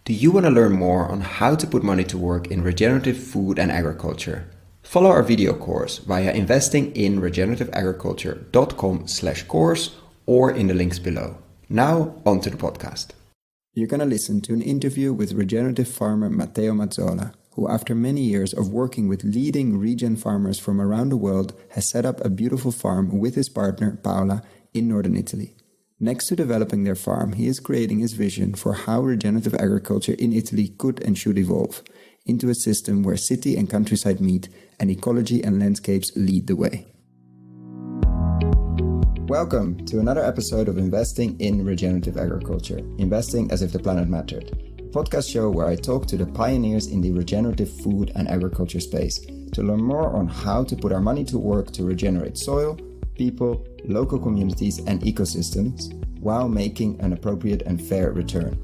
Do you want to learn more on how to put money to work in regenerative food and agriculture? Follow our video course via investinginregenerativeagriculture.com/course or in the links below. Now, on to the podcast. You're going to listen to an interview with regenerative farmer Matteo Mazzola, who after many years of working with leading regen farmers from around the world has set up a beautiful farm with his partner Paola in northern Italy. Next to developing their farm, he is creating his vision for how regenerative agriculture in Italy could and should evolve into a system where city and countryside meet and ecology and landscapes lead the way. Welcome to another episode of Investing in Regenerative Agriculture, Investing as if the planet mattered, a podcast show where I talk to the pioneers in the regenerative food and agriculture space to learn more on how to put our money to work to regenerate soil, people, local communities and ecosystems while making an appropriate and fair return.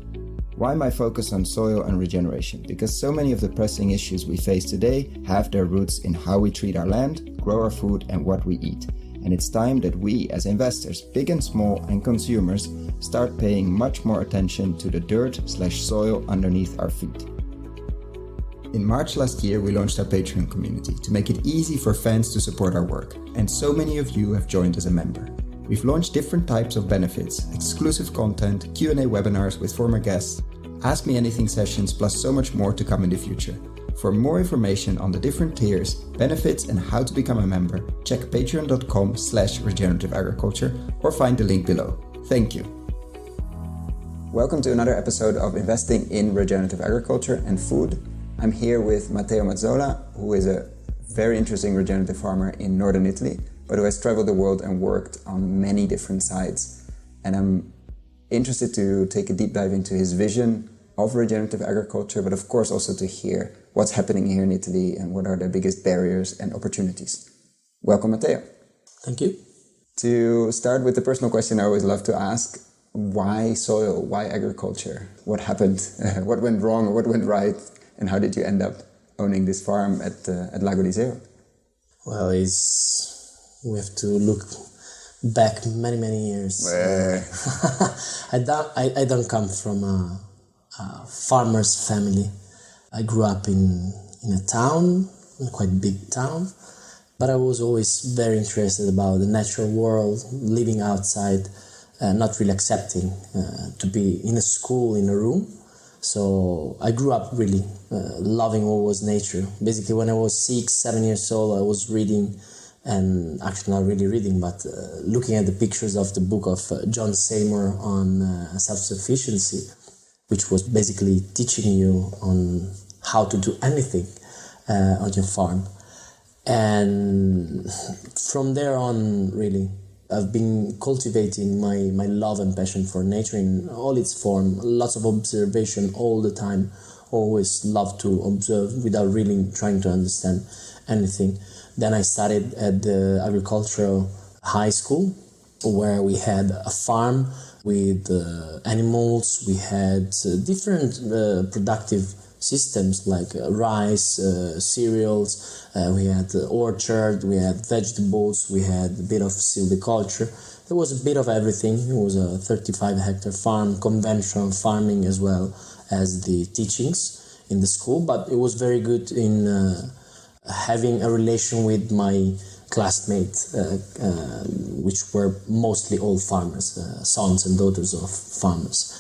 Why my focus on soil and regeneration? Because so many of the pressing issues we face today have their roots in how we treat our land, grow our food and what we eat. And it's time that we as investors, big and small, and consumers start paying much more attention to the dirt/soil underneath our feet. In March last year, we launched our Patreon community to make it easy for fans to support our work, and so many of you have joined as a member. We've launched different types of benefits, exclusive content, Q&A webinars with former guests, Ask Me Anything sessions, plus so much more to come in the future. For more information on the different tiers, benefits, and how to become a member, check patreon.com/regenerativeagriculture or find the link below. Thank you. Welcome to another episode of Investing in Regenerative Agriculture and Food. I'm here with Matteo Mazzola, who is a very interesting regenerative farmer in northern Italy, but who has traveled the world and worked on many different sites. And I'm interested to take a deep dive into his vision of regenerative agriculture, but of course also to hear what's happening here in Italy and what are the biggest barriers and opportunities. Welcome, Matteo. Thank you. To start with the personal question I always love to ask, why soil? Why agriculture? What happened? What went wrong or what went right? And how did you end up owning this farm at Lago di Iseo? Well, we have to look back many years. I don't come from a farmer's family. I grew up in a town, a quite big town, but I was always very interested about the natural world, living outside, not really accepting to be in a school, in a room. So I grew up really loving what was nature. Basically, when I was 6-7 years old, I was reading, and actually not really reading, but looking at the pictures of the book of John Seymour on self-sufficiency, which was basically teaching you on how to do anything on your farm. And from there on, really, I've been cultivating my love and passion for nature in all its form, lots of observation all the time, always love to observe without really trying to understand anything. Then I studied at the agricultural high school where we had a farm with animals, we had different productive systems like rice, cereals, we had orchard, we had vegetables, we had a bit of silviculture. There was a bit of everything. It was a 35-hectare farm, conventional farming as well as the teachings in the school, but it was very good in having a relation with my classmates, which were mostly all farmers, sons and daughters of farmers.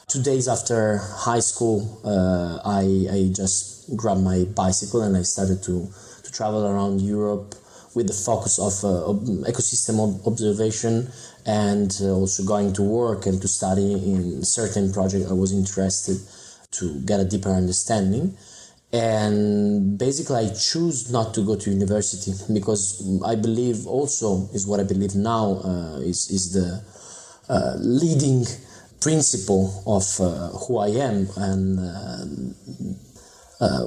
2 days after high school, I just grabbed my bicycle and I started to travel around Europe with the focus of ecosystem observation and also going to work and to study in certain projects I was interested to get a deeper understanding. And basically I choose not to go to university because I believe also is what I believe now is the leading principle of who I am and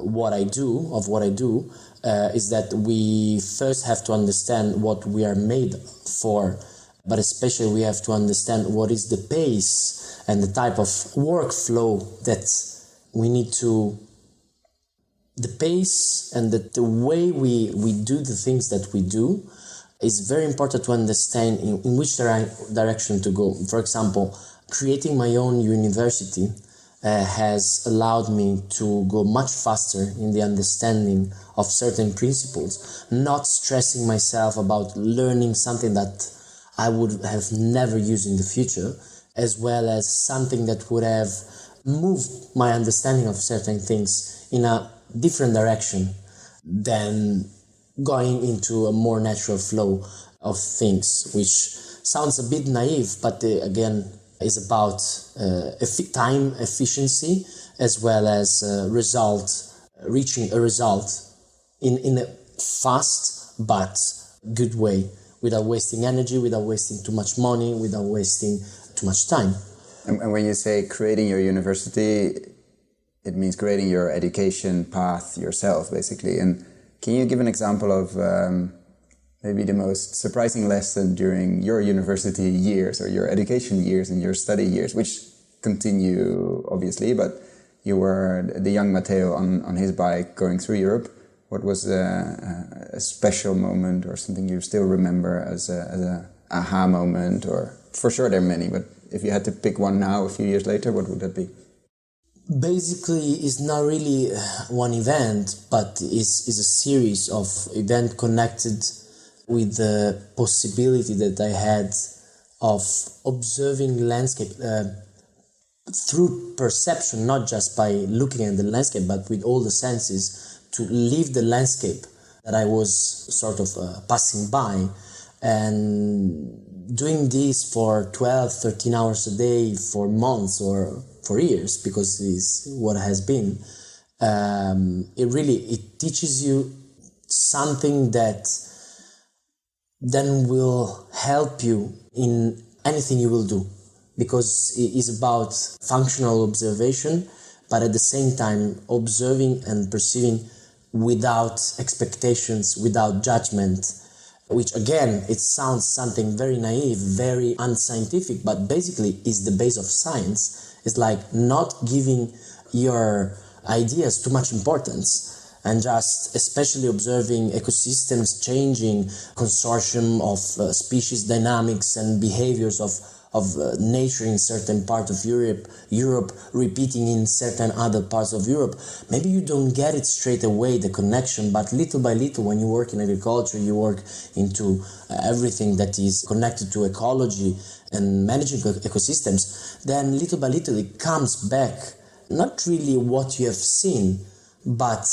what I do, is that we first have to understand what we are made for, but especially we have to understand what is the pace and the type of workflow that we need to, the pace and the way we do the things that we do is very important to understand in which direction to go. For example, creating my own university has allowed me to go much faster in the understanding of certain principles, not stressing myself about learning something that I would have never used in the future, as well as something that would have moved my understanding of certain things in a different direction than going into a more natural flow of things, which sounds a bit naive, but again, is about time efficiency as well as reaching a result in a fast but good way, without wasting energy, without wasting too much money, without wasting too much time. And when you say creating your university, it means creating your education path yourself, basically. And can you give an example of maybe the most surprising lesson during your university years or your education years and your study years, which continue, obviously, but you were the young Matteo on his bike going through Europe. What was a special moment or something you still remember as a aha moment? Or for sure there are many, but if you had to pick one now, a few years later, what would that be? Basically, it's not really one event, but it's a series of events connected with the possibility that I had of observing landscape through perception, not just by looking at the landscape, but with all the senses, to leave the landscape that I was sort of passing by, and doing this for 12, 13 hours a day for months or for years, because it's what has been. It teaches you something that then will help you in anything you will do, because it is about functional observation, but at the same time observing and perceiving without expectations, without judgment, which again, it sounds something very naive, very unscientific, but basically is the base of science. It's like not giving your ideas too much importance, and just especially observing ecosystems changing, consortium of species dynamics and behaviors of nature in certain part of Europe repeating in certain other parts of Europe. Maybe you don't get it straight away, the connection, but little by little, when you work in agriculture, you work into everything that is connected to ecology and managing ecosystems, then little by little it comes back, not really what you have seen, but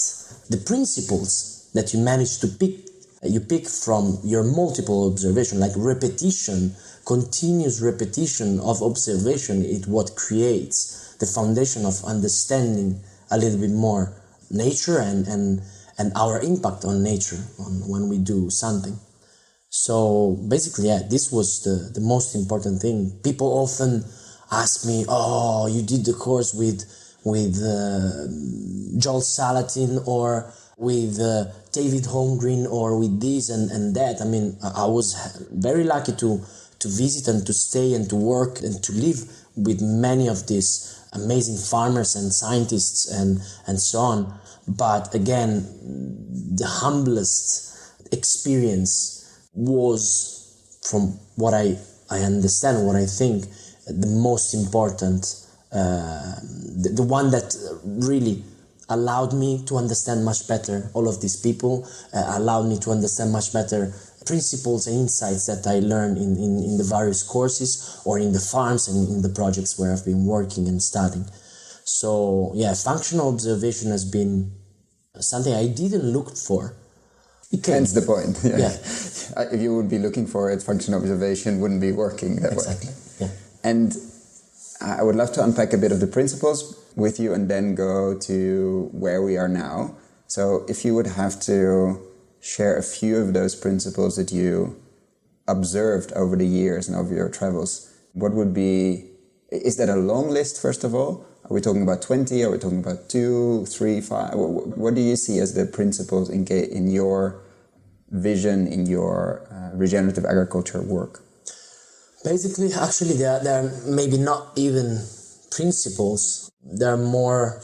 the principles that you manage to pick from your multiple observation, like repetition, continuous repetition of observation, is what creates the foundation of understanding a little bit more nature and our impact on nature when we do something. So basically, yeah, this was the most important thing. People often ask me, "Oh, you did the course with Joel Salatin or with David Holmgren or with this and that." I mean, I was very lucky to visit and to stay and to work and to live with many of these amazing farmers and scientists and so on. But again, the humblest experience was, from what I understand, what I think, the most important, the one that really allowed me to understand much better all of these people, allowed me to understand much better principles and insights that I learned in the various courses or in the farms and in the projects where I've been working and studying. So yeah, functional observation has been something I didn't look for. Hence the point. Yeah. If you would be looking for it, functional observation wouldn't be working that way. Exactly. Yeah. And I would love to unpack a bit of the principles with you and then go to where we are now. So if you would have to share a few of those principles that you observed over the years and over your travels, what would be, is that a long list first of all? Are we talking about 20? Are we talking about 2, 3, 5? What do you see as the principles in your vision, in your regenerative agriculture work? Basically, actually, there are maybe not even principles. There are more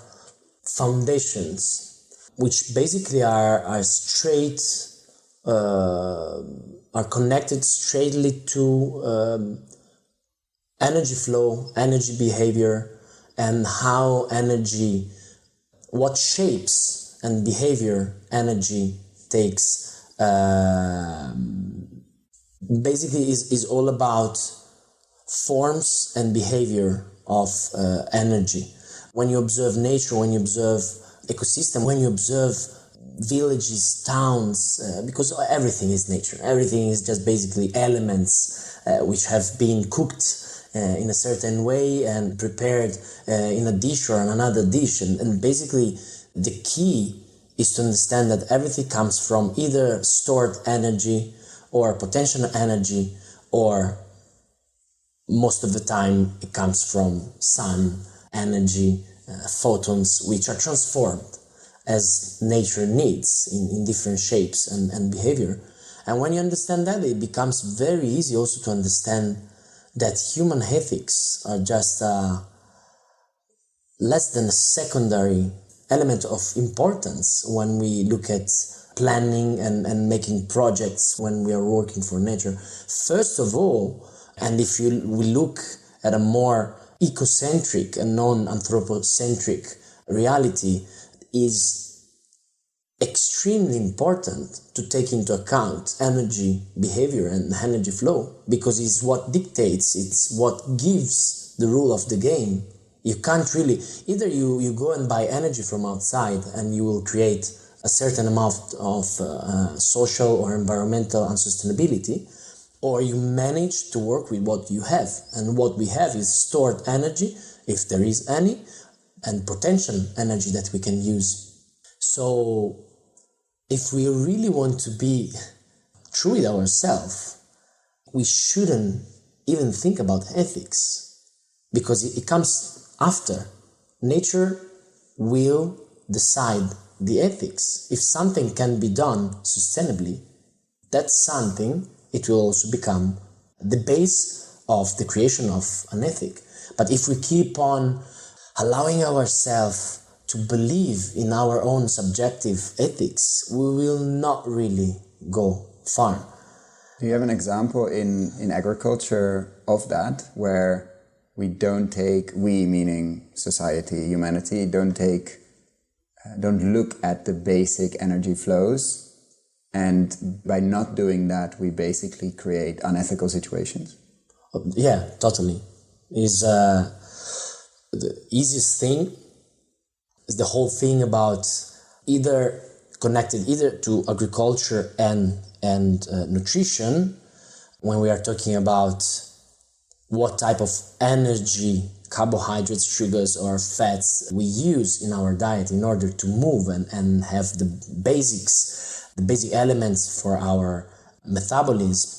foundations, which basically are straight, are connected straightly to energy flow, energy behavior, and how energy, what shapes and behavior energy takes, basically is all about forms and behavior of energy. When you observe nature, when you observe ecosystem, when you observe villages, towns, because everything is nature. Everything is just basically elements which have been cooked in a certain way and prepared in a dish or in another dish. And basically the key is to understand that everything comes from either stored energy or potential energy, or most of the time it comes from sun energy, photons, which are transformed as nature needs in different shapes and behavior. And when you understand that, it becomes very easy also to understand that human ethics are just less than a secondary element of importance when we look at planning and making projects when we are working for nature. First of all, and if we look at a more ecocentric and non-anthropocentric reality, is extremely important to take into account energy behavior and energy flow, because it's what dictates, it's what gives the rule of the game. You can't really, either you go and buy energy from outside and you will create a certain amount of social or environmental unsustainability, or you manage to work with what you have. And what we have is stored energy, if there is any, and potential energy that we can use. So if we really want to be true with ourselves, we shouldn't even think about ethics, because it comes after. Nature will decide the ethics. If something can be done sustainably, that's something, it will also become the base of the creation of an ethic. But if we keep on allowing ourselves to believe in our own subjective ethics, we will not really go far. Do you have an example in agriculture of that, where we don't take, we meaning society, humanity, don't look at the basic energy flows, and by not doing that, we basically create unethical situations? Yeah, totally. Is the easiest thing is the whole thing about either connected either to agriculture and nutrition, when we are talking about what type of energy, carbohydrates, sugars, or fats we use in our diet in order to move and have the basic elements for our metabolism.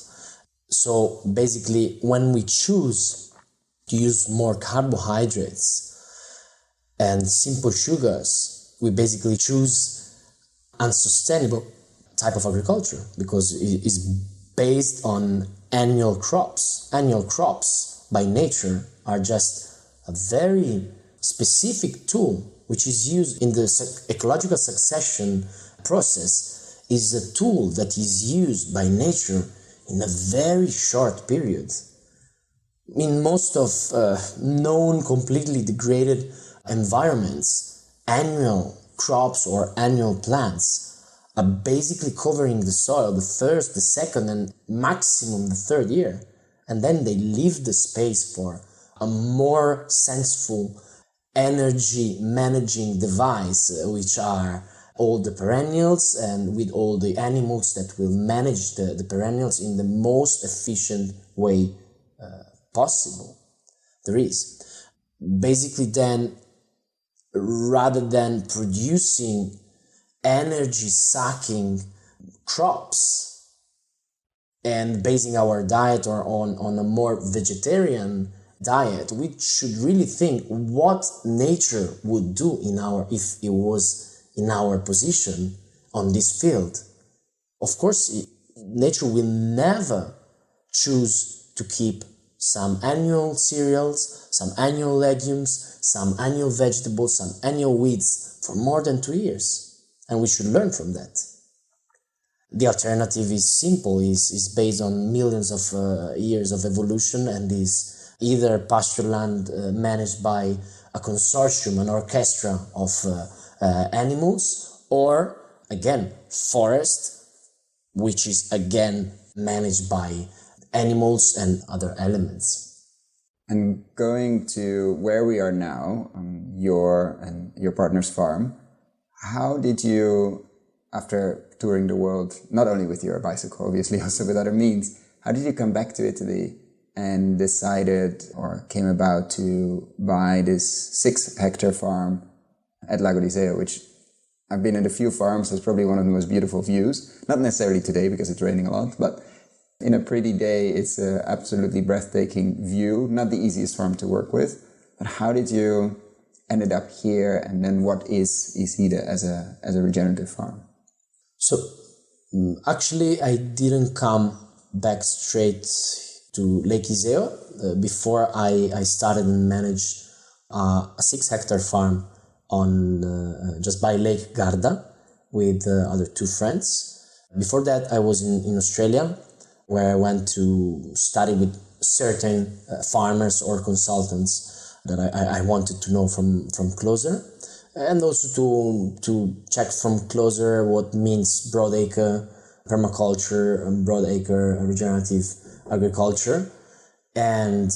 So basically, when we choose to use more carbohydrates and simple sugars, we basically choose unsustainable type of agriculture, because it is based on annual crops. Annual crops by nature are just a very specific tool which is used in the ecological succession process, is a tool that is used by nature in a very short period. In most of known completely degraded environments, annual crops or annual plants are basically covering the soil the first, the second, and maximum the third year. And then they leave the space for a more senseful energy managing device, which are all the perennials, and with all the animals that will manage the perennials in the most efficient way possible there is. Basically then, rather than producing energy-sucking crops and basing our diet on a more vegetarian diet, we should really think what nature would do if it was in our position on this field. Of course, nature will never choose to keep some annual cereals, some annual legumes, some annual vegetables, some annual weeds for more than 2 years. And we should learn from that. The alternative is simple, is based on millions of years of evolution, and is either pasture land managed by a consortium, an orchestra of animals, or again, forest, which is again managed by animals and other elements. And going to where we are now, your partner's farm, how did you, after touring the world, not only with your bicycle, obviously also with other means, how did you come back to Italy and decided or came about to buy this 6-hectare farm at Lago di Iseo, which I've been in a few farms, it's probably one of the most beautiful views. Not necessarily today because it's raining a lot, but in a pretty day, it's an absolutely breathtaking view. Not the easiest farm to work with, but how did you ended up here, and then what is Iside as a regenerative farm? So actually, I didn't come back straight to Lake Iseo. Before I started and managed a 6-hectare farm on just by Lake Garda with other 2 friends. Before that, I was in Australia, where I went to study with certain farmers or consultants that I wanted to know from closer, and also to check from closer what means broadacre permaculture and broadacre regenerative agriculture. And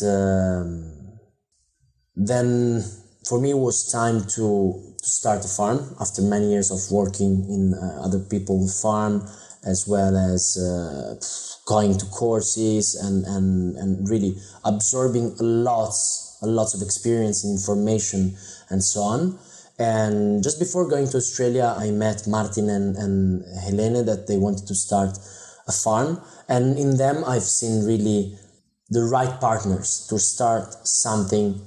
then for me it was time to start a farm after many years of working in other people's farm, as well as going to courses and really absorbing lots of experience and information and so on. And just before going to Australia, I met Martin and Helene, that they wanted to start a farm. And in them, I've seen really the right partners to start something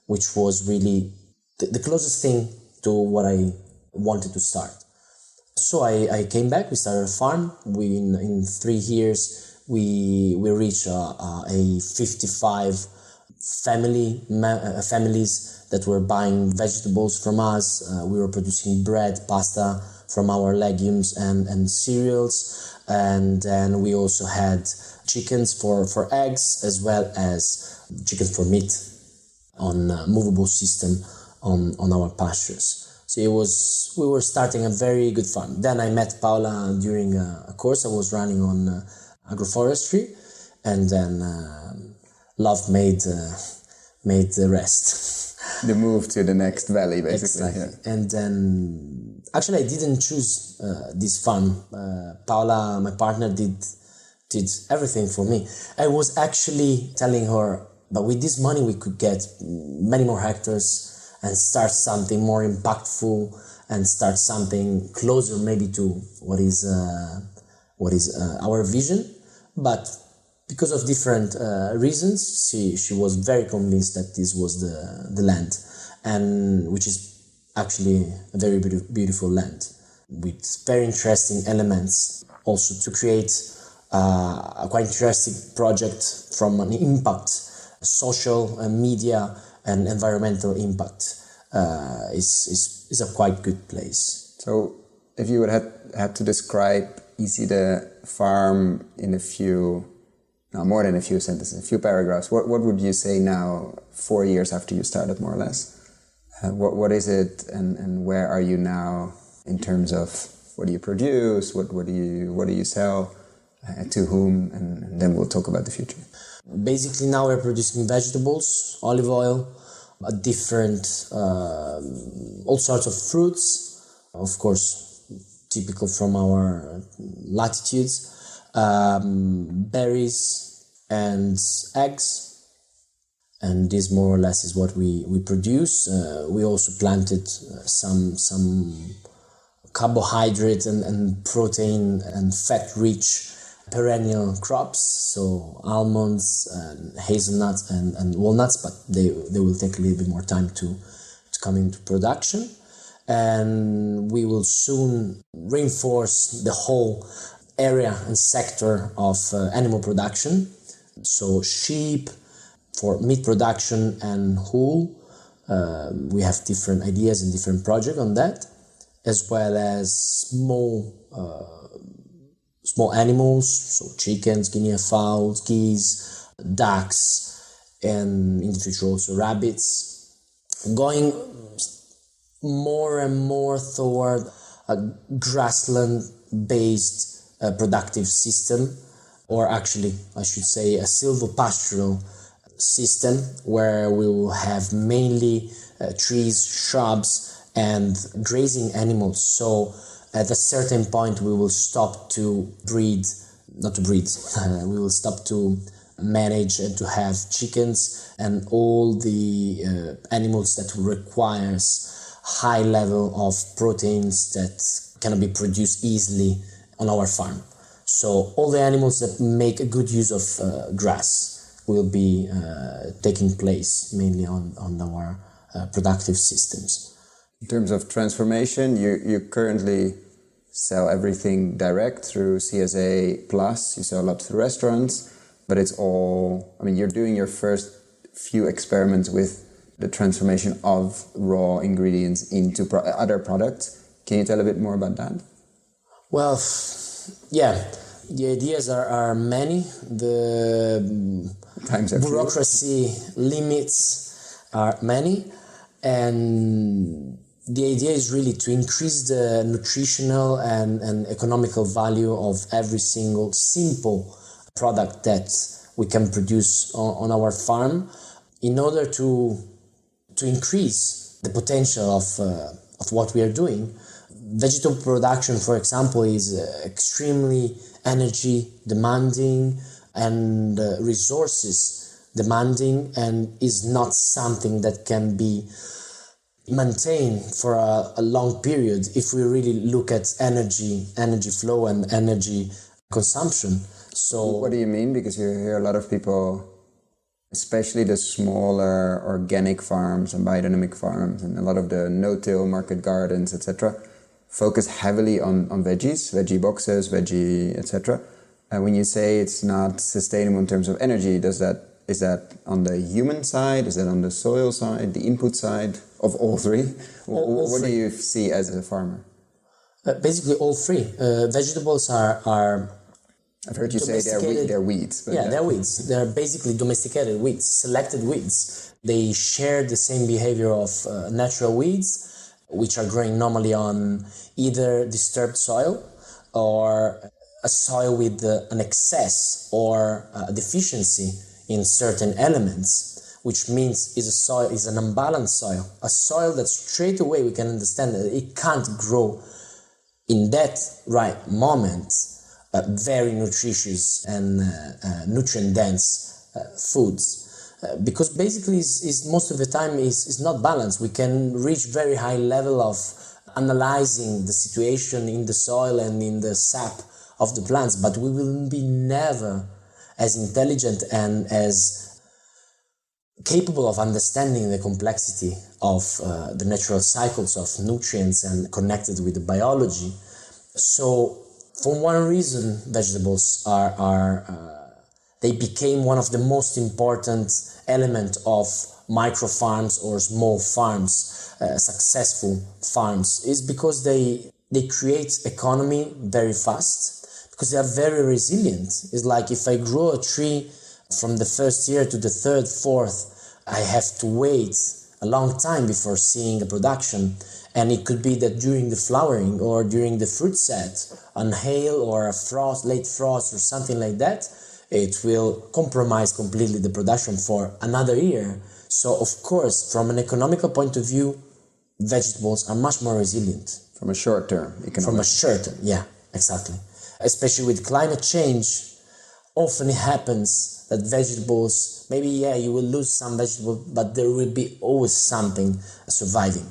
which was really the closest thing to what I wanted to start. So I came back, we started a farm. In 3 years, we reached a 55 families that were buying vegetables from us. We were producing bread, pasta from our legumes and cereals. And then we also had chickens for eggs, as well as chickens for meat on a movable system on our pastures. So we were starting a very good farm. Then I met Paola during a course I was running on agroforestry, and then love made the rest. The move to the next valley, basically. Exactly. Yeah. And then actually I didn't choose this farm. Paola, my partner, did everything for me. I was actually telling her, but with this money we could get many more hectares and start something more impactful and start something closer maybe to what is our vision. But because of different reasons, she was very convinced that this was the land, and which is actually a very beautiful land with very interesting elements. Also to create a quite interesting project from an impact, social, media, and environmental impact is a quite good place. So, if you would have to describe Iside Farm in more than a few sentences, a few paragraphs, what would you say now, 4 years after you started, more or less? What is it, and where are you now in terms of what do you produce, what do you sell, to whom, and then we'll talk about the future. Basically, now we're producing vegetables, olive oil, different, all sorts of fruits, of course, typical from our latitudes, berries and eggs. And this more or less is what we produce. We also planted some carbohydrate and protein and fat-rich perennial crops, so almonds and hazelnuts and walnuts, but they will take a little bit more time to come into production. And we will soon reinforce the whole area and sector of animal production, so sheep for meat production and wool. We have different ideas and different projects on that, as well as small animals, so chickens, guinea fowls, geese, ducks, and in the future also rabbits. going more and more toward a grassland-based productive system, or actually, I should say, a silvopastoral system where we will have mainly trees, shrubs, and grazing animals. So at a certain point, we will stop to breed, we will stop to manage and to have chickens and all the animals that requires high level of proteins that cannot be produced easily on our farm. So all the animals that make a good use of grass will be taking place mainly on our productive systems. In terms of transformation, you currently sell everything direct through CSA Plus. You sell a lot through restaurants, but it's all, I mean, you're doing your first few experiments with the transformation of raw ingredients into other products. Can you tell a bit more about that? Well, yeah, the ideas are many. The bureaucracy limits are many, and the idea is really to increase the nutritional and economical value of every single simple product that we can produce on our farm in order to increase the potential of what we are doing. Vegetable production, for example, is extremely energy demanding and resources demanding, and is not something that can be maintained for a long period if we really look at energy flow and energy consumption. So what do you mean? Because you hear a lot of people, especially the smaller organic farms and biodynamic farms and a lot of the no-till market gardens, etc., focus heavily on veggies, veggie boxes, veggie, etc. And when you say it's not sustainable in terms of energy, is that on the human side? Is that on the soil side, the input side, of all three? What do you see as a farmer? Basically all three. Vegetables are I've heard you say they're weeds. Yeah, they're weeds. They're basically domesticated weeds, selected weeds. They share the same behavior of natural weeds, which are growing normally on either disturbed soil or a soil with an excess or a deficiency in certain elements, which means is an unbalanced soil. A soil that straight away we can understand that it can't grow in that right moment very nutritious and nutrient-dense foods. Because basically is most of the time is not balanced. We can reach very high level of analyzing the situation in the soil and in the sap of the plants, but we will be never as intelligent and as capable of understanding the complexity of the natural cycles of nutrients and connected with the biology. So for one reason, vegetables they became one of the most important element of micro farms or small farms, successful farms, is because they create economy very fast, because they are very resilient. It's like if I grow a tree from the first year to the third, fourth, I have to wait a long time before seeing a production. And it could be that during the flowering or during the fruit set, an hail or a frost, late frost or something like that, it will compromise completely the production for another year. So of course, from an economical point of view, vegetables are much more resilient. From a short term economic. From a short term, yeah, exactly. Especially with climate change, often it happens that vegetables, maybe, you will lose some vegetables, but there will be always something surviving.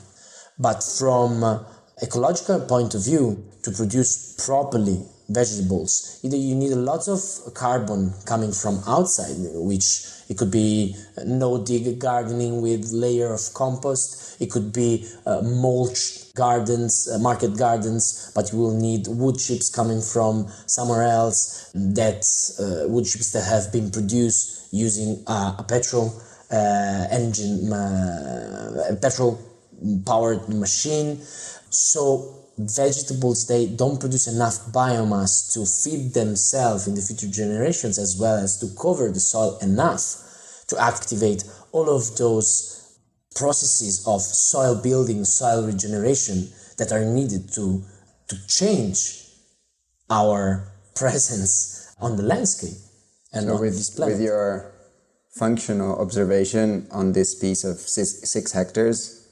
But from ecological point of view, to produce properly vegetables, either you need a lot of carbon coming from outside, which it could be no-dig gardening with layer of compost, it could be mulch gardens, market gardens, but you will need wood chips coming from somewhere else, that wood chips that have been produced using a petrol engine, petrol powered machine. So vegetables, they don't produce enough biomass to feed themselves in the future generations, as well as to cover the soil enough to activate all of those processes of soil building, soil regeneration that are needed to change our presence on the landscape and so on this planet. With your functional observation on this piece of 6 hectares,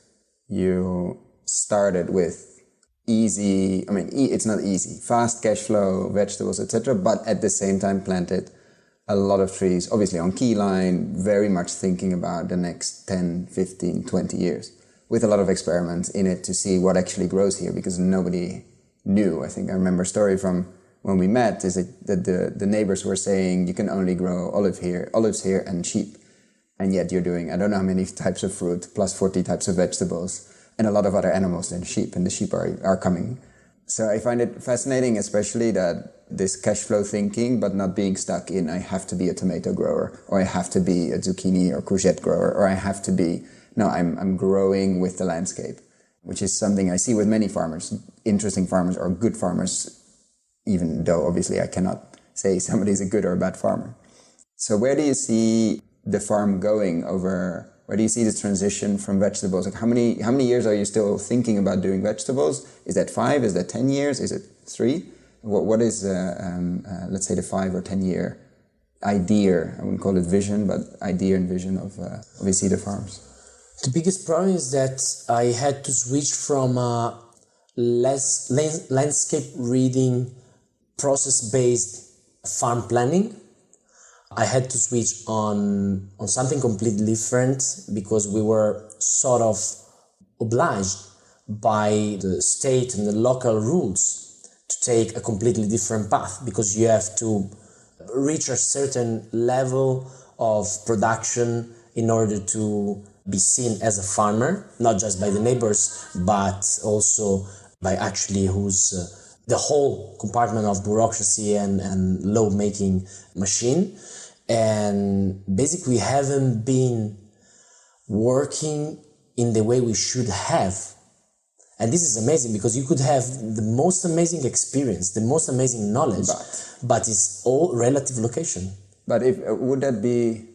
you started with easy, it's not easy, fast cash flow, vegetables, etc., but at the same time planted a lot of trees, obviously on key line, very much thinking about the next 10, 15, 20 years, with a lot of experiments in it to see what actually grows here, because nobody knew. I think I remember a story from when we met, is that the neighbors were saying you can only grow olives here and sheep. And yet you're doing, I don't know how many types of fruit, plus 40 types of vegetables, and a lot of other animals than sheep, and the sheep are coming. So I find it fascinating, especially that this cash flow thinking, but not being stuck in, I have to be a tomato grower, or I have to be a zucchini or courgette grower, or I have to be, no, I'm growing with the landscape, which is something I see with many farmers, interesting farmers or good farmers, even though obviously I cannot say somebody's a good or a bad farmer. So where do you see the farm going over, where do you see the transition from vegetables? Like how many years are you still thinking about doing vegetables? Is that 5? Is that 10 years? Is it 3? What is, let's say, the 5 or 10 year idea? I wouldn't call it vision, but idea and vision of Iside Farms. The biggest problem is that I had to switch from landscape reading, process-based farm planning. I had to switch on something completely different because we were sort of obliged by the state and the local rules to take a completely different path, because you have to reach a certain level of production in order to be seen as a farmer, not just by the neighbors, but also by actually who's the whole compartment of bureaucracy and law-making machine. And basically we haven't been working in the way we should have. And this is amazing, because you could have the most amazing experience, the most amazing knowledge, but it's all relative location. But would that be,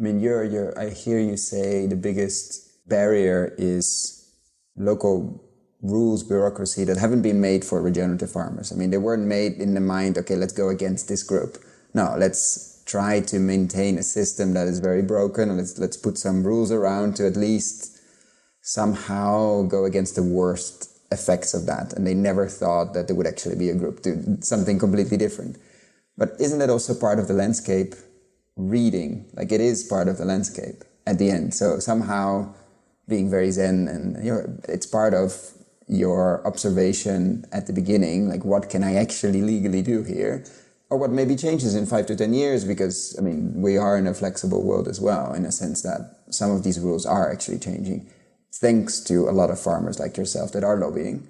I hear you say the biggest barrier is local rules, bureaucracy that haven't been made for regenerative farmers. They weren't made in the mind, okay, let's go against this group. No, let's try to maintain a system that is very broken, and let's put some rules around to at least somehow go against the worst effects of that. And they never thought that there would actually be a group to something completely different. But isn't that also part of the landscape reading? Like, it is part of the landscape at the end. So somehow being very zen, and it's part of your observation at the beginning, like what can I actually legally do here? Or what maybe changes in 5 to 10 years, because we are in a flexible world as well, in a sense that some of these rules are actually changing, thanks to a lot of farmers like yourself that are lobbying.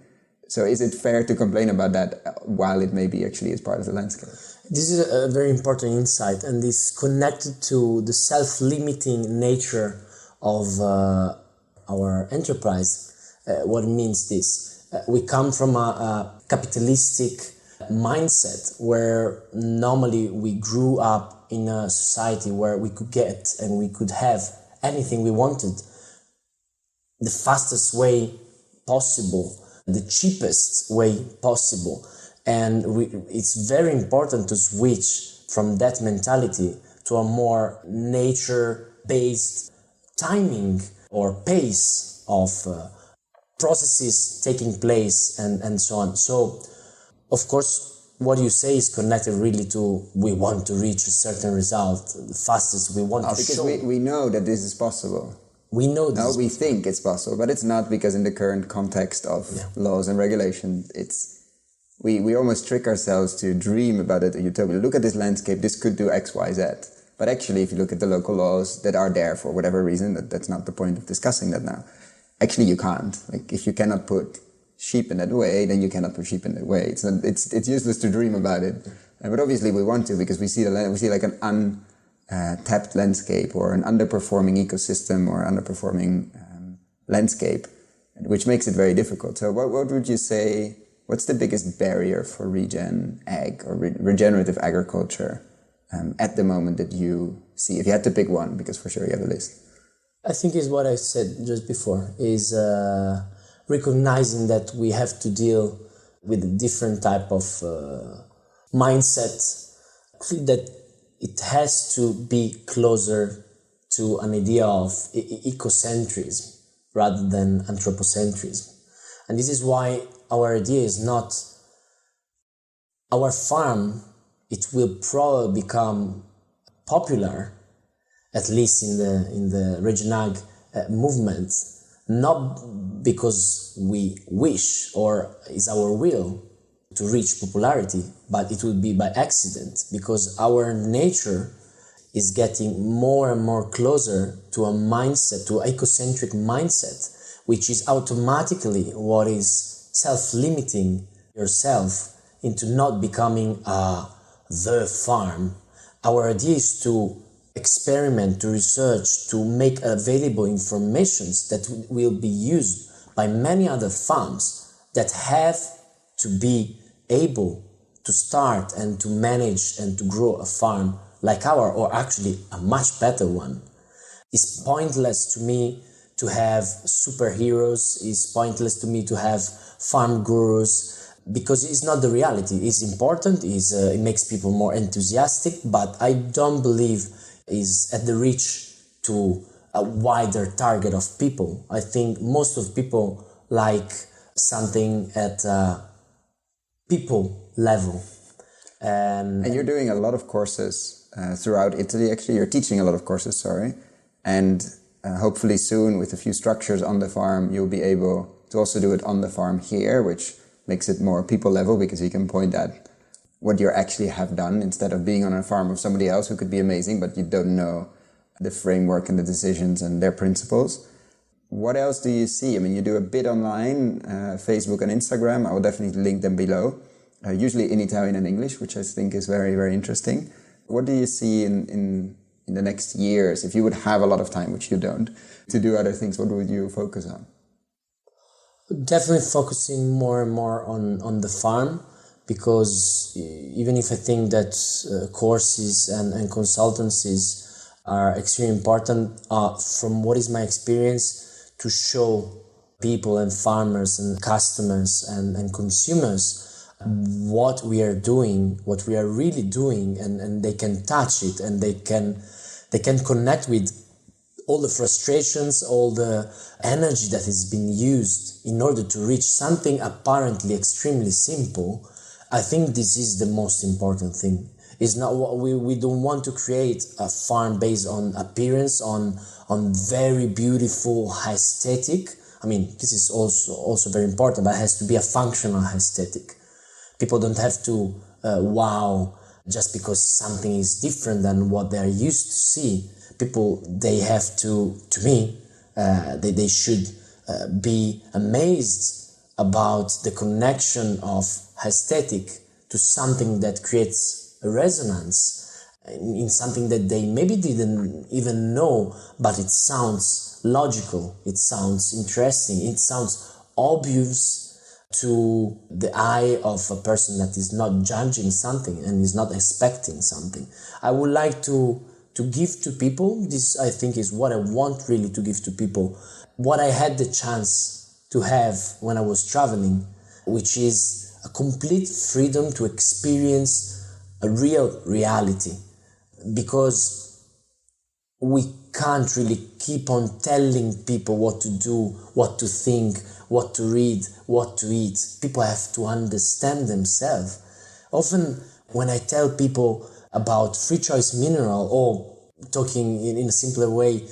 So is it fair to complain about that while it maybe actually is part of the landscape? This is a very important insight, and is connected to the self-limiting nature of our enterprise. What means this? We come from a capitalistic mindset where normally we grew up in a society where we could get and we could have anything we wanted the fastest way possible, the cheapest way possible. And it's very important to switch from that mentality to a more nature-based timing or pace of processes taking place and so on. So, of course, what you say is connected really to we want to reach a certain result the fastest we want to show. Because we know that this is possible. We know this. We think it's possible, but it's not, because in the current context of laws and regulations, we almost trick ourselves to dream about it. You tell me, look at this landscape, this could do X, Y, Z. But actually, if you look at the local laws that are there for whatever reason, that's not the point of discussing that now. Actually, you can't. Like, if you cannot put sheep in that way, then you cannot put sheep in that way. It's useless to dream about it. But obviously, we want to, because we see like an untapped landscape, or an underperforming ecosystem, or underperforming landscape, which makes it very difficult. So, what would you say? What's the biggest barrier for regen ag or regenerative agriculture at the moment that you see? If you had to pick one, because for sure you have a list. I think is what I said just before, is recognizing that we have to deal with a different type of mindset, that it has to be closer to an idea of ecocentrism rather than anthropocentrism. And this is why our idea is not our farm. It will probably become popular, at least in the Regenag movement, not because we wish or is our will to reach popularity, but it will be by accident, because our nature is getting more and more closer to a mindset, to an ecocentric mindset, which is automatically what is self-limiting yourself into not becoming the farm. Our idea is to experiment, to research, to make available informations that will be used by many other farms that have to be able to start and to manage and to grow a farm like our, or actually a much better one. It's pointless to me to have superheroes, it's pointless to me to have farm gurus, because it's not the reality. It's important, it makes people more enthusiastic, but I don't believe is at the reach to a wider target of people. I think most of people like something at people level. And you're doing a lot of courses throughout Italy. Actually, you're teaching a lot of courses, sorry. And hopefully soon, with a few structures on the farm, you'll be able to also do it on the farm here, which makes it more people level, because you can point at what you actually have done instead of being on a farm of somebody else who could be amazing, but you don't know the framework and the decisions and their principles. What else do you see? I mean, you do a bit online, Facebook and Instagram. I will definitely link them below, usually in Italian and English, which I think is very, very interesting. What do you see in the next years, if you would have a lot of time, which you don't, to do other things? What would you focus on? Definitely focusing more and more on the farm, because even if I think that courses and consultancies are extremely important, from what is my experience, to show people and farmers and customers and consumers what we are doing, what we are really doing, and they can touch it, and they can connect with all the frustrations, all the energy that has been used in order to reach something apparently extremely simple. I think this is the most important thing. It's not what we don't want to create a farm based on appearance, on very beautiful aesthetic. I mean, this is also very important, but it has to be a functional aesthetic. People don't have to wow just because something is different than what they are used to see. People, they have to me, they should be amazed about the connection of aesthetic to something that creates a resonance in something that they maybe didn't even know, but it sounds logical, it sounds interesting, it sounds obvious to the eye of a person that is not judging something and is not expecting something. I would like to give to people, this I think is what I want really to give to people, what I had the chance to have when I was traveling, which is a complete freedom to experience a real reality, because we can't really keep on telling people what to do, what to think, what to read, what to eat. People have to understand themselves. Often when I tell people about free choice mineral, or talking in a simpler way,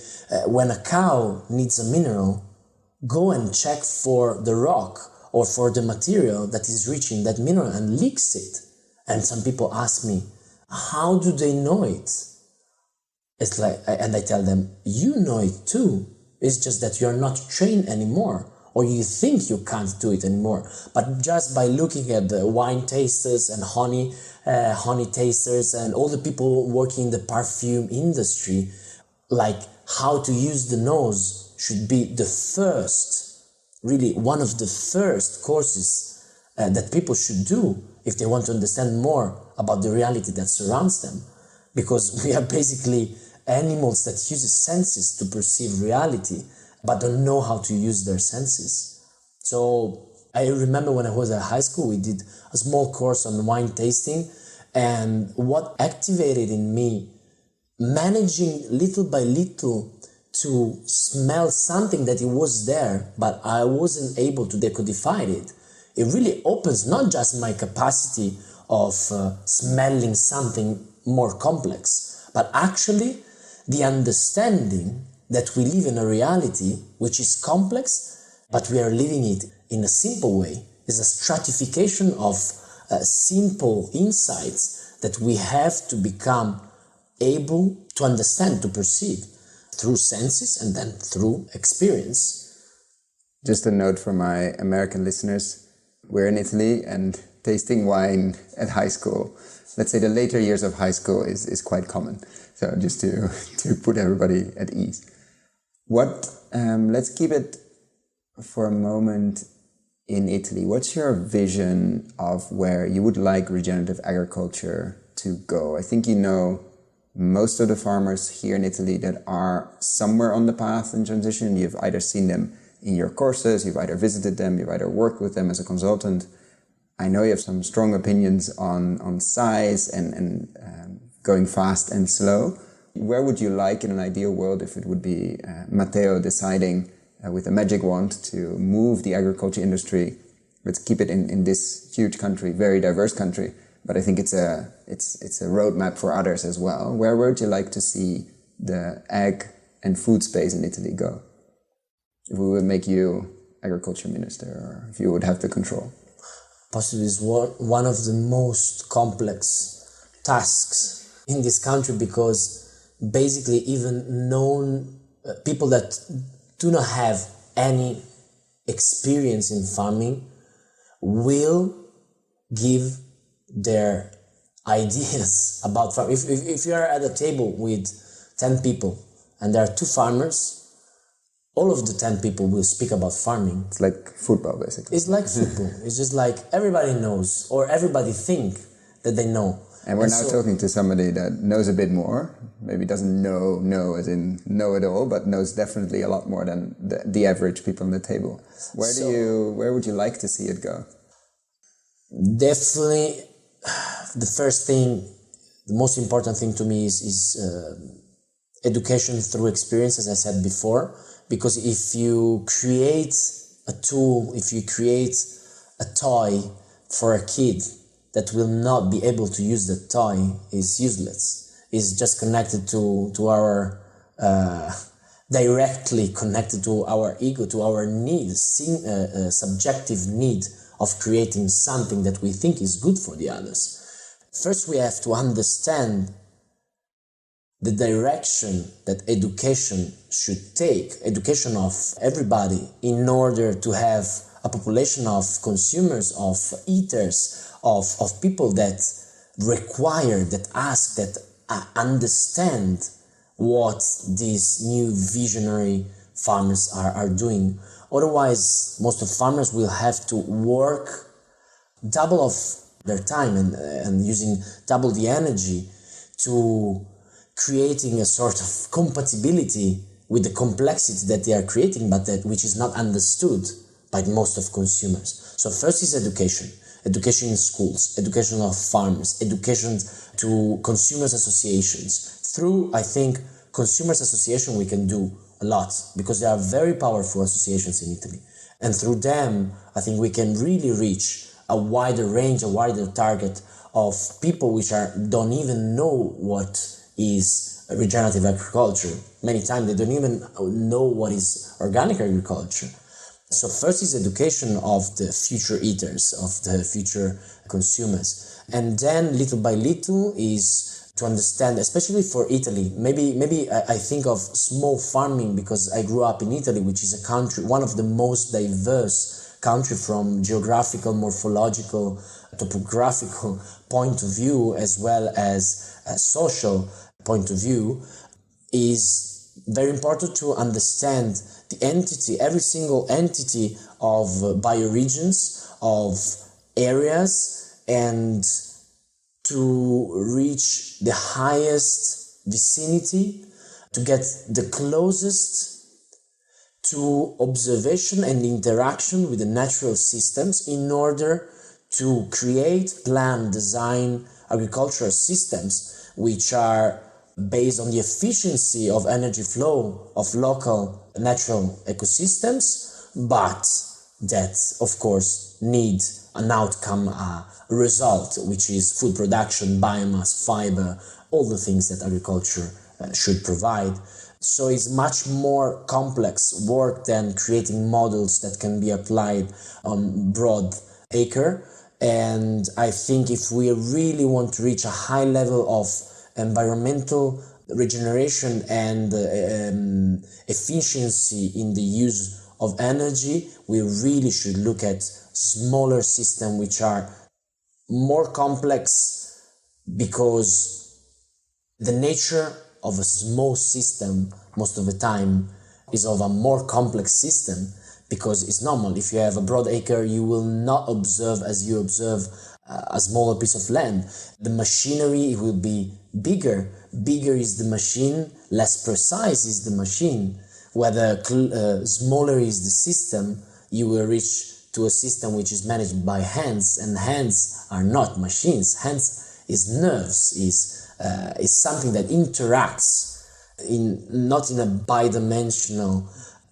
when a cow needs a mineral, go and check for the rock or for the material that is rich in that mineral and leaks it. And some people ask me, how do they know it? It's like, and I tell them, you know it too. It's just that you're not trained anymore, or you think you can't do it anymore. But just by looking at the wine tasters and honey tasters and all the people working in the perfume industry, like how to use the nose should be the first, really one of the first courses that people should do if they want to understand more about the reality that surrounds them. Because we are basically animals that use senses to perceive reality, but don't know how to use their senses. So I remember when I was at high school, we did a small course on wine tasting, and what activated in me, managing little by little to smell something that it was there, but I wasn't able to decodify it. It really opens not just my capacity of smelling something more complex, but actually the understanding that we live in a reality which is complex, but we are living it in a simple way. Is a stratification of simple insights that we have to become able to understand, to perceive through senses and then through experience. Just a note for my American listeners, we're in Italy and tasting wine at high school, let's say the later years of high school is quite common. So just to put everybody at ease. Let's keep it for a moment in Italy. What's your vision of where you would like regenerative agriculture to go? I think you know most of the farmers here in Italy that are somewhere on the path in transition. You've either seen them in your courses, you've either visited them, you've either worked with them as a consultant. I know you have some strong opinions on size and going fast and slow. Where would you like in an ideal world if it would be Matteo deciding with a magic wand to move the agriculture industry? Let's keep it in this huge country, very diverse country, but I think it's a roadmap for others as well. Where would you like to see the ag and food space in Italy go? If we would make you agriculture minister, or if you would have the control? Possibly is one of the most complex tasks in this country, because basically even known people that do not have any experience in farming will give their ideas about farming. If you are at a table with 10 people and there are 2 farmers, all of the 10 people will speak about farming. It's like football, basically. It's like football. It's just like everybody knows, or everybody think that they know. And we're now talking to somebody that knows a bit more, maybe doesn't know as in know it all, but knows definitely a lot more than the average people on the table. Where would you like to see it go? Definitely, the most important thing to me is education through experience, as I said before. Because if you create a tool, if you create a toy for a kid that will not be able to use the toy, is useless. It's just connected to our, directly connected to our ego, to our need, subjective need of creating something that we think is good for the others. First, we have to understand the direction that education should take, education of everybody, in order to have a population of consumers, of eaters, of people that require, that ask, that understand what these new visionary farmers are doing. Otherwise, most of farmers will have to work double of their time and using double the energy to creating a sort of compatibility with the complexity that they are creating, but which is not understood by most of consumers. So first is education in schools, education of farmers, education to consumers associations. Through, I think, consumers association we can do a lot, because they are very powerful associations in Italy. And through them, I think we can really reach a wider range, a wider target of people which don't even know what is regenerative agriculture. Many times they don't even know what is organic agriculture. So first is education of the future eaters, of the future consumers. And then little by little is to understand, especially for Italy, maybe I think of small farming because I grew up in Italy, which is a country, one of the most diverse country from geographical, morphological, topographical point of view, as well as a social point of view. Is very important to understand the entity, every single entity of bioregions, of areas, and to reach the highest vicinity to get the closest to observation and interaction with the natural systems in order to create, plan, design agricultural systems which are based on the efficiency of energy flow of local natural ecosystems, but that, of course, need an outcome, a result, which is food production, biomass, fiber, all the things that agriculture should provide. So it's much more complex work than creating models that can be applied on broad acre. And I think if we really want to reach a high level of environmental regeneration and efficiency in the use of energy, we really should look at smaller systems which are more complex, because the nature of a small system most of the time is of a more complex system, because it's normal. If you have a broad acre, you will not observe as you observe a smaller piece of land. The machinery will be bigger. Bigger is the machine, less precise is the machine. Whether smaller is the system, you will reach to a system which is managed by hands, and hands are not machines. Hands is nerves, is something that interacts not in a bidimensional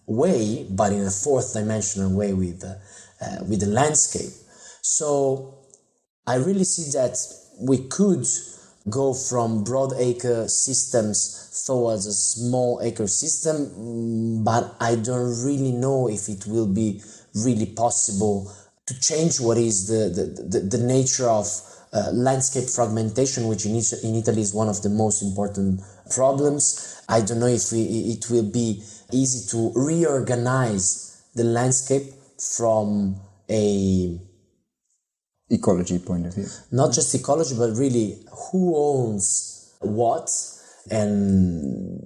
way, but in a fourth dimensional way with the landscape. So I really see that we could go from broad acre systems towards a small acre system, but I don't really know if it will be really possible to change what is the nature of landscape fragmentation, which in Italy is one of the most important problems. I don't know if it will be easy to reorganize the landscape from a ecology point of view. Not just ecology, but really who owns what. And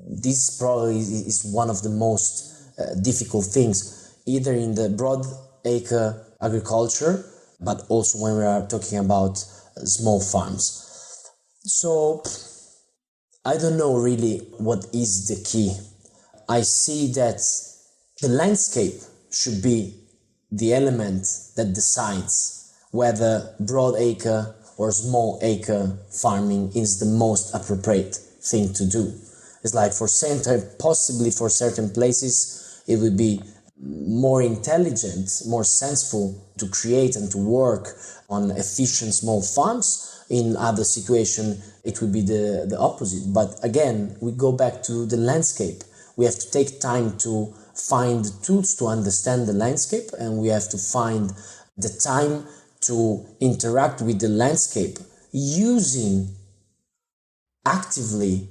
this probably is one of the most difficult things, either in the broad acre agriculture, but also when we are talking about small farms. So I don't know really what is the key. I see that the landscape should be the element that decides whether broad acre or small acre farming is the most appropriate thing to do. It's like possibly for certain places it would be more intelligent, more sensible to create and to work on efficient small farms. In other situations it would be the opposite. But again, we go back to the landscape. We have to take time to find the tools to understand the landscape, and we have to find the time to interact with the landscape using actively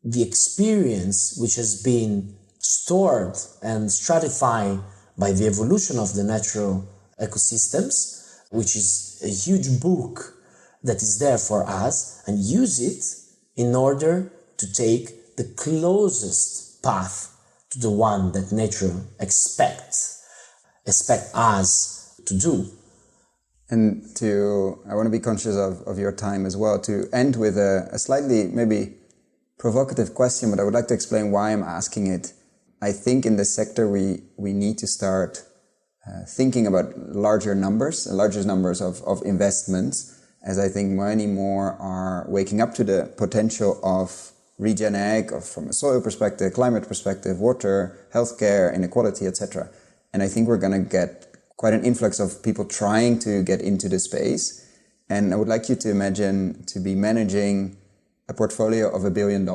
the experience which has been stored and stratified by the evolution of the natural ecosystems, which is a huge book that is there for us, and use it in order to take the closest path to the one that nature expect us to do. And I want to be conscious of your time as well, to end with a slightly maybe provocative question, but I would like to explain why I'm asking it. I think in this sector we need to start thinking about larger numbers of investments, as I think many more are waking up to the potential of regen ag, or from a soil perspective, climate perspective, water, healthcare, inequality, etc. And I think we're going to get quite an influx of people trying to get into the space. And I would like you to imagine to be managing a portfolio of $1 billion.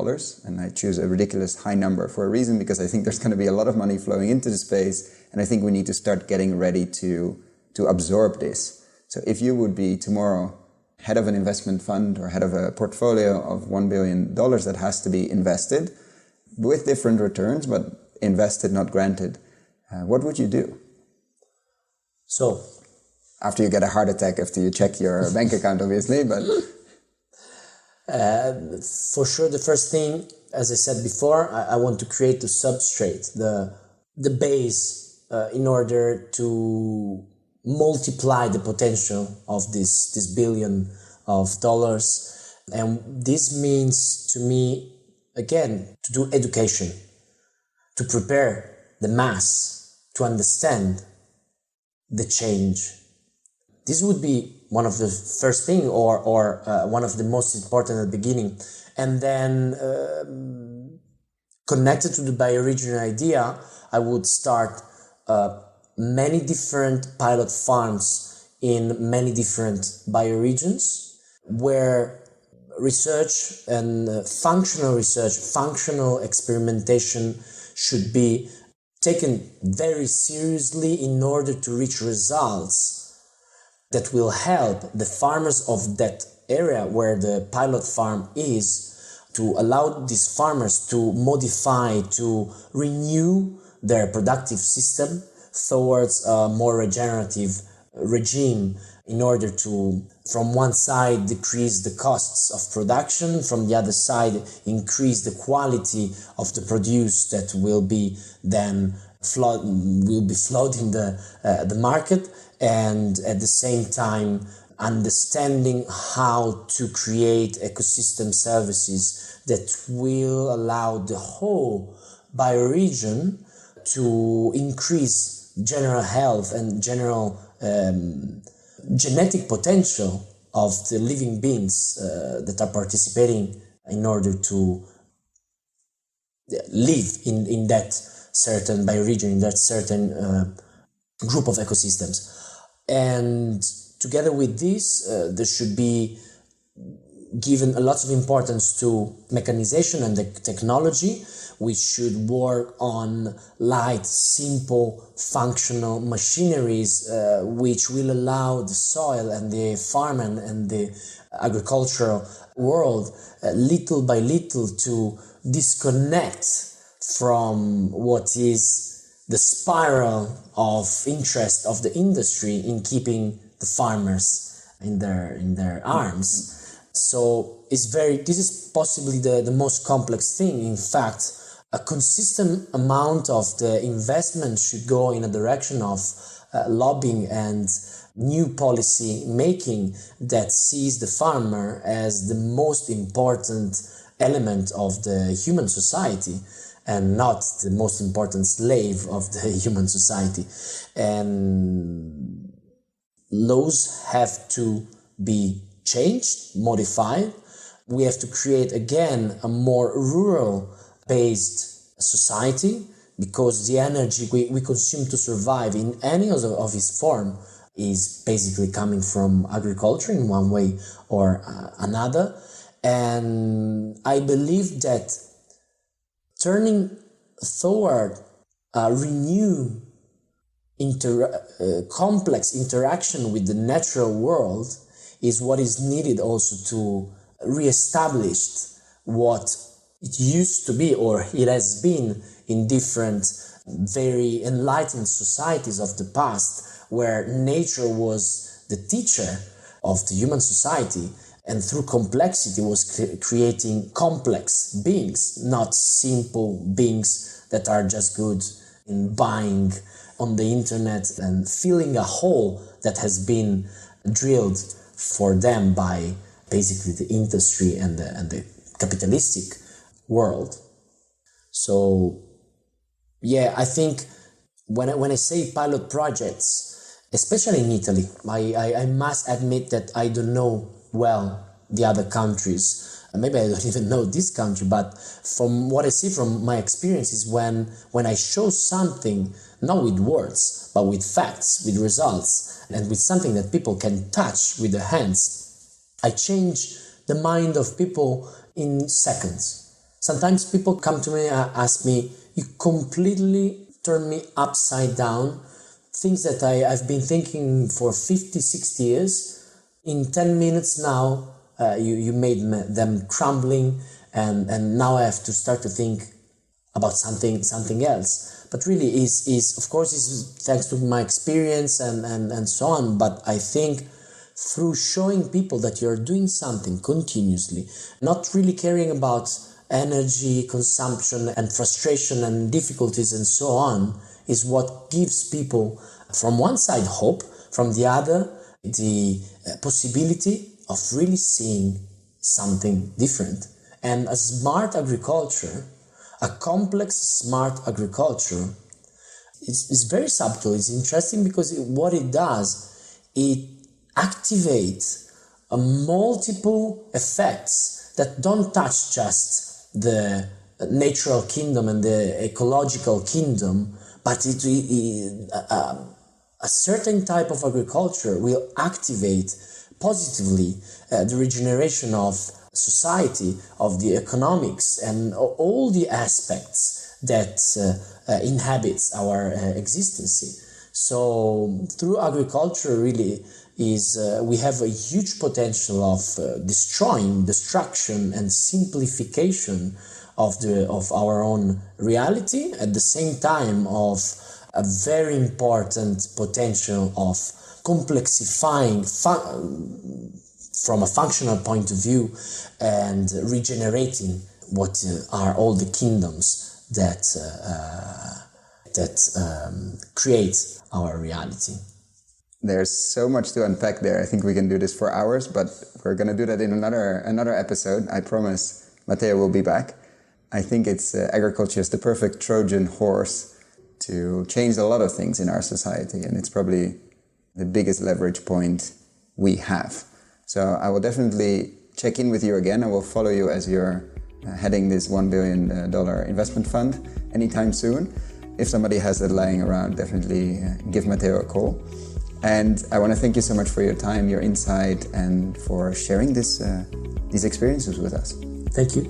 And I choose a ridiculous high number for a reason, because I think there's going to be a lot of money flowing into the space. And I think we need to start getting ready to absorb this. So if you would be tomorrow head of an investment fund or head of a portfolio of $1 billion that has to be invested with different returns, but invested, not granted, what would you do? So, after you get a heart attack, after you check your bank account, obviously, but... for sure, the first thing, as I said before, I want to create the substrate, the base, in order to multiply the potential of this $1 billion. And this means to me again, to do education, to prepare the mass to understand the change. This would be one of the first thing, or one of the most important at the beginning. And then connected to the bioregional idea, I would start many different pilot farms in many different bioregions, where research and functional experimentation should be taken very seriously in order to reach results that will help the farmers of that area where the pilot farm is, to allow these farmers to modify, to renew their productive system towards a more regenerative regime, in order to, from one side, decrease the costs of production, from the other side, increase the quality of the produce that will be then flooding the market, and at the same time understanding how to create ecosystem services that will allow the whole bioregion to increase general health and general genetic potential of the living beings that are participating in order to live in that certain bioregion, in that certain group of ecosystems. And together with this, there should be given a lot of importance to mechanization and the technology. We should work on light, simple, functional machineries which will allow the soil and the farm and the agricultural world little by little to disconnect from what is the spiral of interest of the industry in keeping the farmers in their arms. So this is possibly the most complex thing. In fact, a consistent amount of the investment should go in a direction of lobbying and new policy making that sees the farmer as the most important element of the human society, and not the most important slave of the human society. And laws have to be changed, modified. We have to create again a more rural-based society, because the energy we consume to survive in any of its form is basically coming from agriculture in one way or another. And I believe that turning toward a renewed complex interaction with the natural world is what is needed also to reestablish what it used to be, or it has been in different very enlightened societies of the past, where nature was the teacher of the human society, and through complexity was creating complex beings, not simple beings that are just good in buying on the internet and filling a hole that has been drilled for them by basically the industry and the capitalistic world. So yeah, I think when I say pilot projects, especially in Italy, I must admit that I don't know well the other countries. Maybe I don't even know this country, but from what I see from my experiences, when I show something, not with words, but with facts, with results, and with something that people can touch with their hands, I change the mind of people in seconds. Sometimes people come to me and ask me, you completely turn me upside down. Things that I've been thinking for 50, 60 years, in 10 minutes now, you made them crumbling, and now I have to start to think about something else. But really is of course is thanks to my experience and so on. But I think through showing people that you're doing something continuously, not really caring about energy consumption and frustration and difficulties and so on, is what gives people from one side hope, from the other the possibility of really seeing something different And a smart agriculture, a complex smart agriculture, is very subtle. It's interesting because what it does, it activates multiple effects that don't touch just the natural kingdom and the ecological kingdom, but a certain type of agriculture will activate positively the regeneration of society, of the economics, and all the aspects that inhabits our existence. So through agriculture really we have a huge potential of destruction and simplification of our own reality, at the same time of a very important potential of complexifying from a functional point of view and regenerating what are all the kingdoms that create our reality. There's so much to unpack there. I think we can do this for hours, but we're going to do that in another episode. I promise Matteo will be back. I think agriculture is the perfect Trojan horse to change a lot of things in our society, and it's probably the biggest leverage point we have. So I will definitely check in with you again. I will follow you as you're heading this $1 billion investment fund anytime soon. If somebody has that lying around, definitely give Matteo a call. And I want to thank you so much for your time, your insight, and for sharing these experiences with us. Thank you.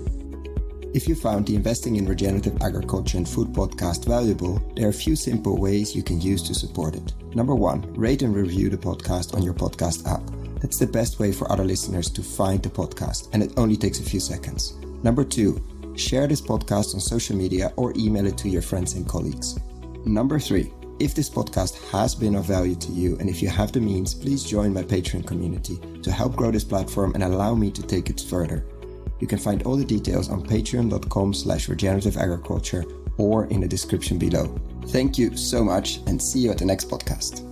If you found the Investing in Regenerative Agriculture and Food podcast valuable, there are a few simple ways you can use to support it. Number 1, rate and review the podcast on your podcast app. That's the best way for other listeners to find the podcast, and it only takes a few seconds. Number 2, share this podcast on social media or email it to your friends and colleagues. Number 3, if this podcast has been of value to you, and if you have the means, please join my Patreon community to help grow this platform and allow me to take it further. You can find all the details on patreon.com/regenerativeagriculture or in the description below. Thank you so much, and see you at the next podcast.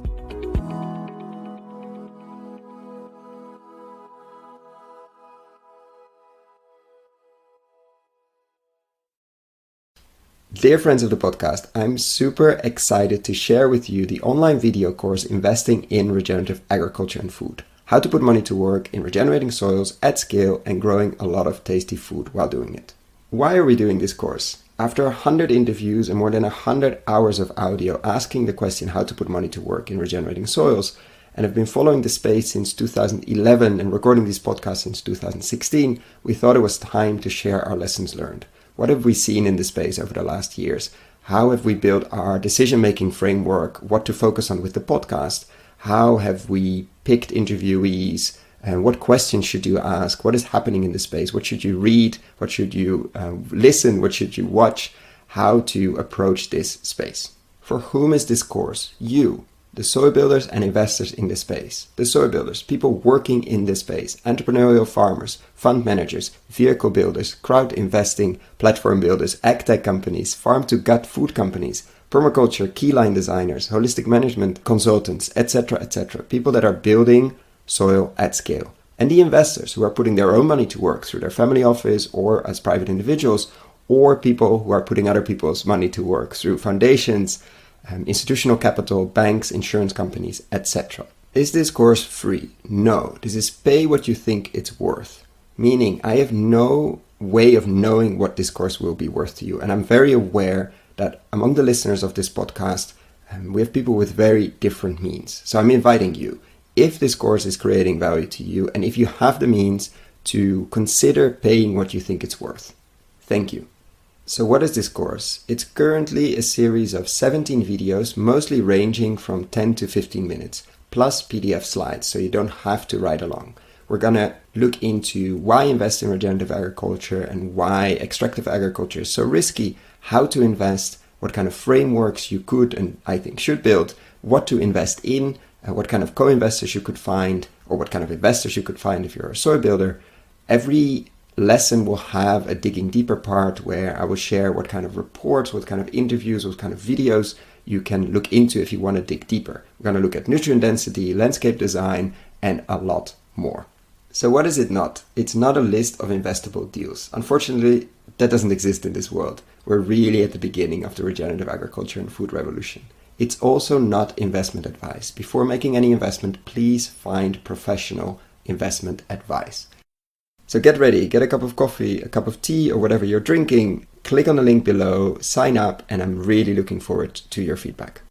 Dear friends of the podcast, I'm super excited to share with you the online video course Investing in Regenerative Agriculture and Food. How to put money to work in regenerating soils at scale and growing a lot of tasty food while doing it. Why are we doing this course? After 100 interviews and more than 100 hours of audio asking the question how to put money to work in regenerating soils, and have been following the space since 2011 and recording these podcasts since 2016, we thought it was time to share our lessons learned. What have we seen in the space over the last years? How have we built our decision-making framework? What to focus on with the podcast? How have we picked interviewees? And what questions should you ask? What is happening in the space? What should you read? What should you listen? What should you watch? How to approach this space? For whom is this course? You, the soil builders and investors in this space. The soil builders, people working in this space, entrepreneurial farmers, fund managers, vehicle builders, crowd investing, platform builders, ag-tech companies, farm-to-gut food companies, permaculture, keyline designers, holistic management consultants, etc., etc. People that are building soil at scale. And the investors who are putting their own money to work through their family office or as private individuals, or people who are putting other people's money to work through foundations, institutional capital, banks, insurance companies, etc. Is this course free? No. This is pay what you think it's worth. Meaning, I have no way of knowing what this course will be worth to you. And I'm very aware that among the listeners of this podcast, we have people with very different means. So I'm inviting you, if this course is creating value to you, and if you have the means, to consider paying what you think it's worth. Thank you. So what is this course? It's currently a series of 17 videos, mostly ranging from 10 to 15 minutes, plus PDF slides, so you don't have to ride along. We're gonna look into why invest in regenerative agriculture and why extractive agriculture is so risky, how to invest, what kind of frameworks you could and I think should build, what to invest in, what kind of co-investors you could find, or what kind of investors you could find if you're a soil builder. Every lesson will have a digging deeper part where I will share what kind of reports, what kind of interviews, what kind of videos you can look into if you want to dig deeper. We're going to look at nutrient density, landscape design, and a lot more. So what is it not? It's not a list of investable deals. Unfortunately, that doesn't exist in this world. We're really at the beginning of the regenerative agriculture and food revolution. It's also not investment advice. Before making any investment, please find professional investment advice. So get ready, get a cup of coffee, a cup of tea, or whatever you're drinking. Click on the link below, sign up, and I'm really looking forward to your feedback.